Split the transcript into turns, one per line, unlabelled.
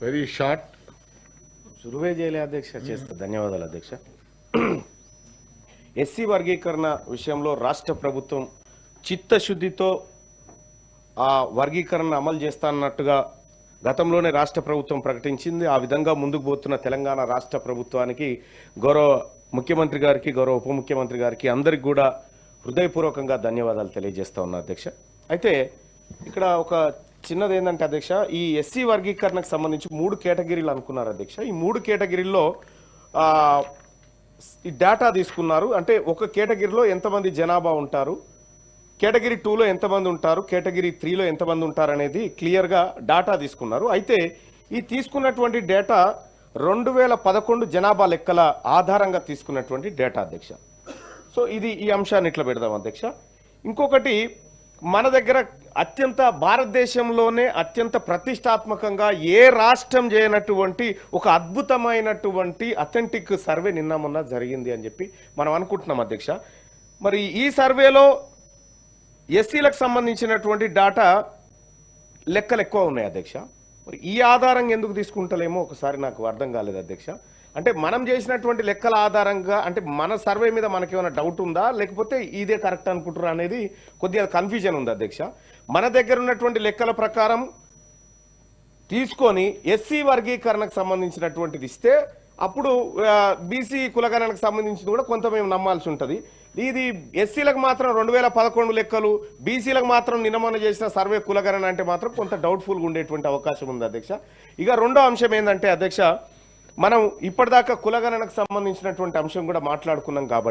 Very short.
సులువే చేయలే అధ్యక్ష, చేస్తా. ధన్యవాదాలు అధ్యక్ష. ఎస్సీ వర్గీకరణ విషయంలో రాష్ట్ర ప్రభుత్వం చిత్తశుద్ధితో ఆ వర్గీకరణ అమలు చేస్తానన్నట్టుగా గతంలోనే రాష్ట్ర ప్రభుత్వం ప్రకటించింది. ఆ విధంగా ముందుకు పోతున్న తెలంగాణ రాష్ట్ర ప్రభుత్వానికి, గౌరవ ముఖ్యమంత్రి గారికి, గౌరవ ఉప ముఖ్యమంత్రి గారికి అందరికి కూడా హృదయపూర్వకంగా ధన్యవాదాలు తెలియజేస్తా ఉన్నా అధ్యక్ష. అయితే ఇక్కడ ఒక చిన్నది ఏంటంటే అధ్యక్ష, ఈ ఎస్సీ వర్గీకరణకు సంబంధించి 3 కేటగిరీలు అనుకున్నారు అధ్యక్ష. ఈ 3 కేటగిరీల్లో ఈ డేటా తీసుకున్నారు. అంటే ఒక కేటగిరీలో ఎంతమంది జనాభా ఉంటారు, కేటగిరీ 2లో ఎంతమంది ఉంటారు, కేటగిరీ 3లో ఎంతమంది ఉంటారు అనేది క్లియర్గా డేటా తీసుకున్నారు. అయితే ఈ తీసుకున్నటువంటి డేటా 2011 జనాభా లెక్కల ఆధారంగా తీసుకున్నటువంటి డేటా అధ్యక్ష. సో ఈ అంశాన్ని ఇట్లా పెడదాం అధ్యక్ష. ఇంకొకటి, మన దగ్గర భారతదేశంలోనే అత్యంత ప్రతిష్టాత్మకంగా ఏ రాష్ట్రం చేయనటువంటి ఒక అద్భుతమైనటువంటి అథెంటిక్ సర్వే నిన్న మొన్న జరిగింది అని చెప్పి మనం అనుకుంటున్నాం అధ్యక్ష. మరి ఈ సర్వేలో ఎస్సీలకు సంబంధించినటువంటి డాటా లెక్కలు ఎక్కువ ఉన్నాయి అధ్యక్ష. మరి ఈ ఆధారంగా ఎందుకు తీసుకుంటలేమో ఒకసారి నాకు అర్థం కాలేదు అధ్యక్ష. అంటే మనం చేసినటువంటి లెక్కల ఆధారంగా, అంటే మన సర్వే మీద మనకేమైనా డౌట్ ఉందా, లేకపోతే ఇదే కరెక్ట్ అనుకుంటారా అనేది కొద్దిగా కన్ఫ్యూజన్ ఉంది అధ్యక్ష. మన దగ్గర ఉన్నటువంటి లెక్కల ప్రకారం తీసుకొని ఎస్సీ వర్గీకరణకు సంబంధించినటువంటిది ఇస్తే అప్పుడు బీసీ కులగణనకు సంబంధించింది కూడా కొంత మేము నమ్మాల్సి ఉంటుంది. ఇది ఎస్సీలకు మాత్రం 2011 లెక్కలు, బీసీలకు మాత్రం నిన్నమొన్న చేసిన సర్వే కులగణన అంటే మాత్రం కొంత డౌట్ఫుల్గా ఉండేటువంటి అవకాశం ఉంది అధ్యక్ష. ఇక రెండో అంశం ఏంటంటే అధ్యక్ష, మనం ఇప్పటిదాకా కులగణనకు సంబంధించినటువంటి అంశం కూడా మాట్లాడుకున్నాం కాబట్టి